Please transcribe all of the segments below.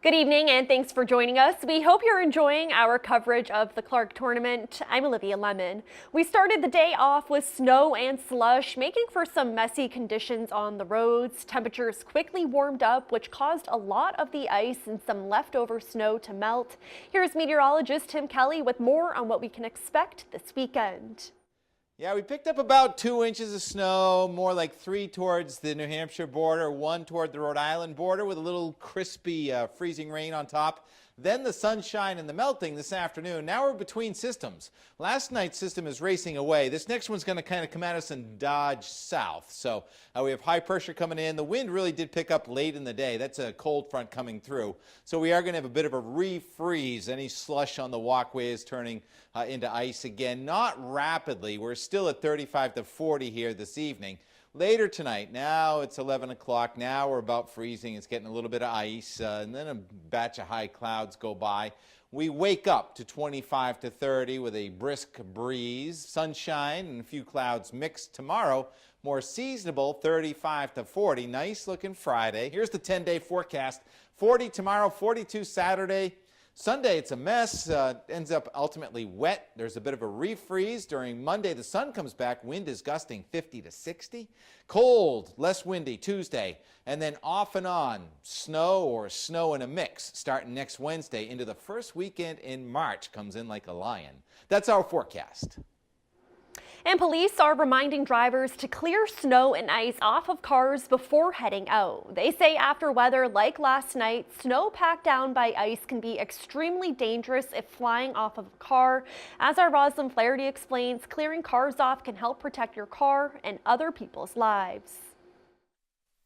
Good evening and thanks for joining us. We hope you're enjoying our coverage of the Clark tournament. I'm Olivia Lemon. We started the day off with snow and slush, making for some messy conditions on the roads. Temperatures quickly warmed up, which caused a lot of the ice and some leftover snow to melt. Here's meteorologist Tim Kelly with more on what we can expect this weekend. Yeah, we picked up about 2 inches of snow, more like 3 towards the New Hampshire border, 1 toward the Rhode Island border with a little crispy freezing rain on top. Then the sunshine and the melting this afternoon. Now we're between systems. Last night's system is racing away. This next one's going to kind of come at us and dodge south. So we have high pressure coming in. The wind really did pick up late in the day. That's a cold front coming through. So we are going to have a bit of a refreeze. Any slush on the walkway is turning into ice again. Not rapidly. We're still at 35 to 40 here this evening. Later tonight, now it's 11 o'clock, now we're about freezing, it's getting a little bit of ice, and then a batch of high clouds go by. We wake up to 25 to 30 with a brisk breeze, sunshine, and a few clouds mixed tomorrow. More seasonable, 35 to 40, nice looking Friday. Here's the 10-day forecast, 40 tomorrow, 42 Saturday. Sunday, it's a mess, ends up ultimately wet. There's a bit of a refreeze. During Monday, the sun comes back. Wind is gusting 50 to 60. Cold, less windy Tuesday. And then off and on, snow or snow in a mix starting next Wednesday into the first weekend in March. Comes in like a lion. That's our forecast. And police are reminding drivers to clear snow and ice off of cars before heading out. They say after weather like last night, snow packed down by ice can be extremely dangerous if flying off of a car. As our Rosalind Flaherty explains, clearing cars off can help protect your car and other people's lives.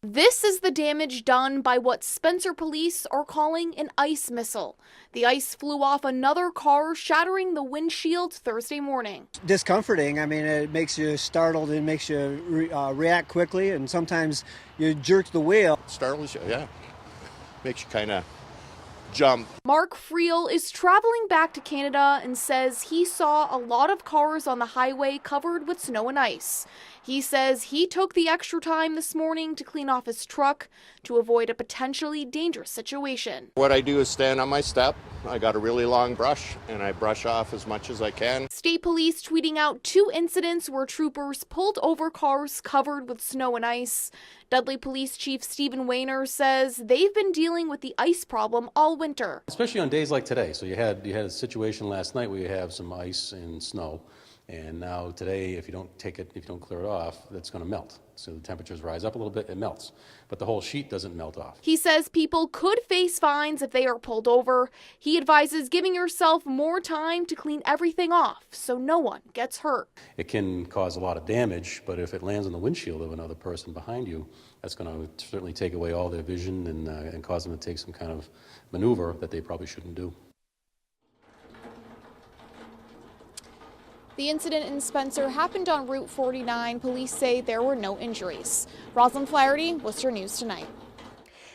This is the damage done by what Spencer police are calling an ice missile. The ice flew off another car, shattering the windshield Thursday morning. Discomforting. I mean, it makes you startled and makes you react quickly, and sometimes you jerk the wheel. Startles you, yeah. Makes you kind of jump. Mark Friel is traveling back to Canada and says he saw a lot of cars on the highway covered with snow and ice. He says he took the extra time this morning to clean off his truck to avoid a potentially dangerous situation. What I do is stand on my step. I got a really long brush and I brush off as much as I can. State police tweeting out 2 incidents where troopers pulled over cars covered with snow and ice. Dudley Police Chief Stephen Wayner says they've been dealing with the ice problem all winter. Especially on days like today. So you had a situation last night where you have some ice and snow. And now today, if you don't clear it off, that's going to melt. So the temperatures rise up a little bit, it melts. But the whole sheet doesn't melt off. He says people could face fines if they are pulled over. He advises giving yourself more time to clean everything off so no one gets hurt. It can cause a lot of damage, but if it lands on the windshield of another person behind you, that's going to certainly take away all their vision and cause them to take some kind of maneuver that they probably shouldn't do. The incident in Spencer happened on Route 49. Police say there were no injuries. Rosalind Flaherty, Worcester News Tonight.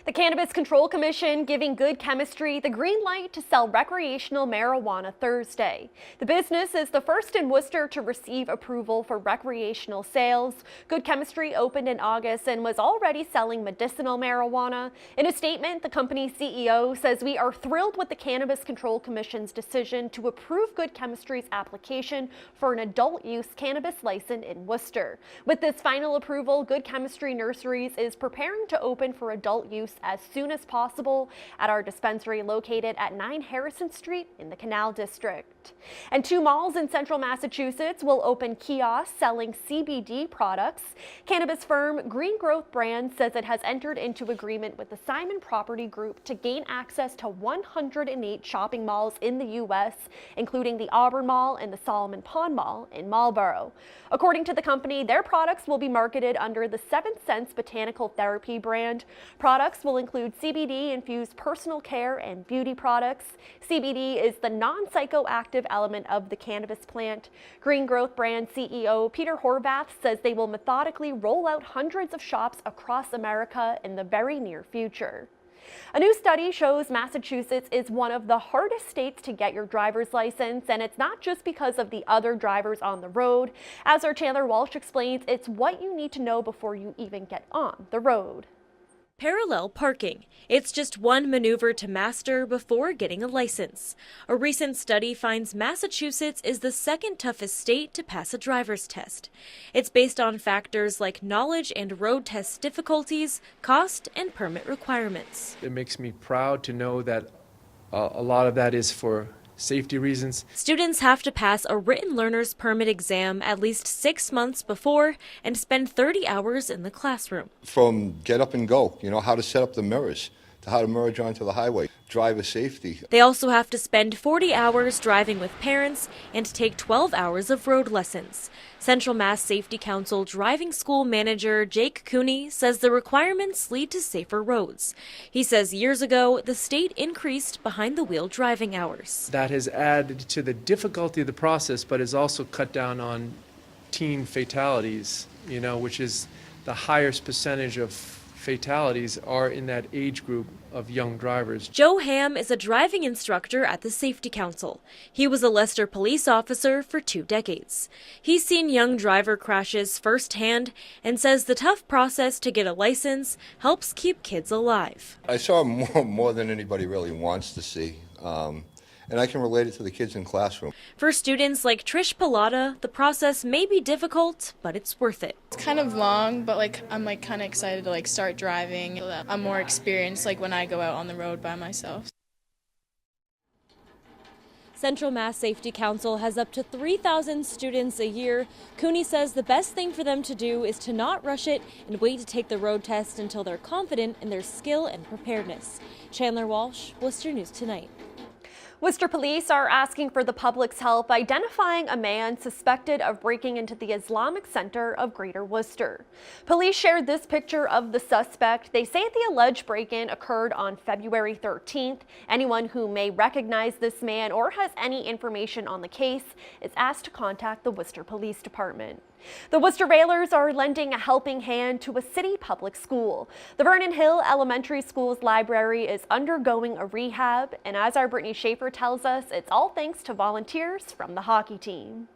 The Cannabis Control Commission giving Good Chemistry the green light to sell recreational marijuana Thursday. The business is the first in Worcester to receive approval for recreational sales. Good Chemistry opened in August and was already selling medicinal marijuana. In a statement, the company's CEO says, "We are thrilled with the Cannabis Control Commission's decision to approve Good Chemistry's application for an adult use cannabis license in Worcester. With this final approval, Good Chemistry Nurseries is preparing to open for adult use as soon as possible at our dispensary located at 9 Harrison Street in the Canal District." And 2 malls in central Massachusetts will open kiosks selling CBD products. Cannabis firm Green Growth Brand says it has entered into agreement with the Simon Property Group to gain access to 108 shopping malls in the U.S., including the Auburn Mall and the Solomon Pond Mall in Marlborough. According to the company, their products will be marketed under the 7th Sense Botanical Therapy brand. Products will include CBD-infused personal care and beauty products. CBD is the non-psychoactive element of the cannabis plant. Green Growth Brand CEO Peter Horvath says they will methodically roll out hundreds of shops across America in the very near future. A new study shows Massachusetts is one of the hardest states to get your driver's license, and it's not just because of the other drivers on the road. As our Chandler Walsh explains, it's what you need to know before you even get on the road. Parallel parking. It's just one maneuver to master before getting a license. A recent study finds Massachusetts is the second toughest state to pass a driver's test. It's based on factors like knowledge and road test difficulties, cost, and permit requirements. It makes me proud to know that a lot of that is for safety reasons. Students have to pass a written learner's permit exam at least 6 months before and spend 30 hours in the classroom. From get up and go, how to set up the mirrors, to how to merge onto the highway, driver safety. They also have to spend 40 hours driving with parents and take 12 hours of road lessons. Central Mass Safety Council driving school manager Jake Cooney says the requirements lead to safer roads. He says years ago, the state increased behind-the-wheel driving hours. That has added to the difficulty of the process, but has also cut down on teen fatalities, which is the highest percentage of fatalities are in that age group of young drivers. Joe Ham is a driving instructor at the Safety Council. He was a Leicester police officer for 2 decades. He's seen young driver crashes firsthand and says the tough process to get a license helps keep kids alive. I saw more than anybody really wants to see. And I can relate it to the kids in classroom. For students like Trish Pilata, the process may be difficult, but it's worth it. It's kind of long, but I'm kind of excited to start driving so that I'm more experienced when I go out on the road by myself. Central Mass Safety Council has up to 3,000 students a year. Cooney says the best thing for them to do is to not rush it and wait to take the road test until they're confident in their skill and preparedness. Chandler Walsh, Worcester News Tonight. Worcester police are asking for the public's help identifying a man suspected of breaking into the Islamic Center of Greater Worcester. Police shared this picture of the suspect. They say the alleged break-in occurred on February 13th. Anyone who may recognize this man or has any information on the case is asked to contact the Worcester Police Department. The Worcester Railers are lending a helping hand to a city public school. The Vernon Hill Elementary School's library is undergoing a rehab, and as our Brittany Schaefer tells us, it's all thanks to volunteers from the hockey team.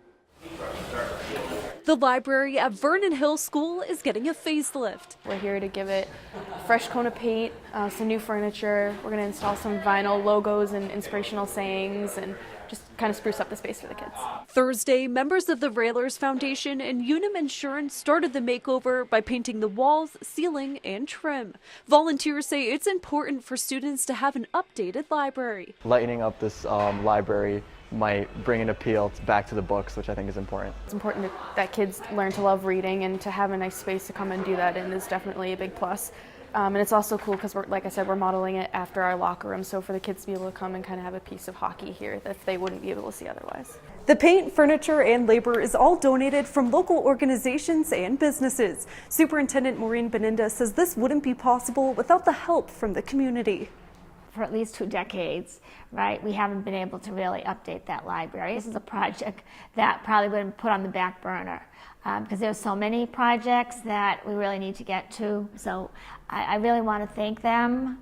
The library at Vernon Hill School is getting a facelift. We're here to give it a fresh coat of paint, some new furniture. We're going to install some vinyl logos and inspirational sayings and just kind of spruce up the space for the kids. Thursday, members of the Railers Foundation and Unum Insurance started the makeover by painting the walls, ceiling, and trim. Volunteers say it's important for students to have an updated library. Lightening up this library might bring an appeal back to the books, which I think is important. It's important that kids learn to love reading, and to have a nice space to come and do that in is definitely a big plus. And it's also cool because, like I said, we're modeling it after our locker room, so for the kids to be able to come and kind of have a piece of hockey here that they wouldn't be able to see otherwise. The paint, furniture, and labor is all donated from local organizations and businesses. Superintendent Maureen Beninda says this wouldn't be possible without the help from the community. For at least 2 decades, right, we haven't been able to really update that library. This is a project that probably would have been put on the back burner because there's so many projects that we really need to get to. So I really want to thank them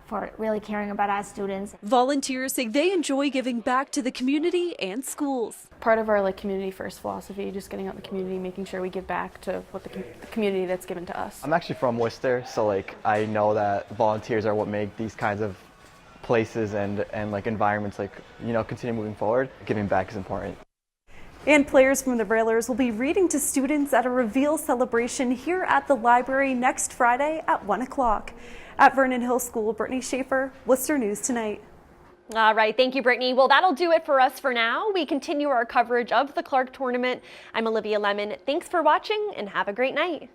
for really caring about our students. Volunteers say they enjoy giving back to the community and schools. Part of our community first philosophy, just getting out in the community, making sure we give back to what the community that's given to us. I'm actually from Worcester, so I know that volunteers are what make these kinds of places and environments continue moving forward. Giving back is important. And players from the Railers will be reading to students at a reveal celebration here at the library next Friday at 1 o'clock. At Vernon Hill School, Brittany Schaefer, Worcester News Tonight. All right, thank you, Brittany. Well, that'll do it for us for now. We continue our coverage of the Clark Tournament. I'm Olivia Lemon. Thanks for watching and have a great night.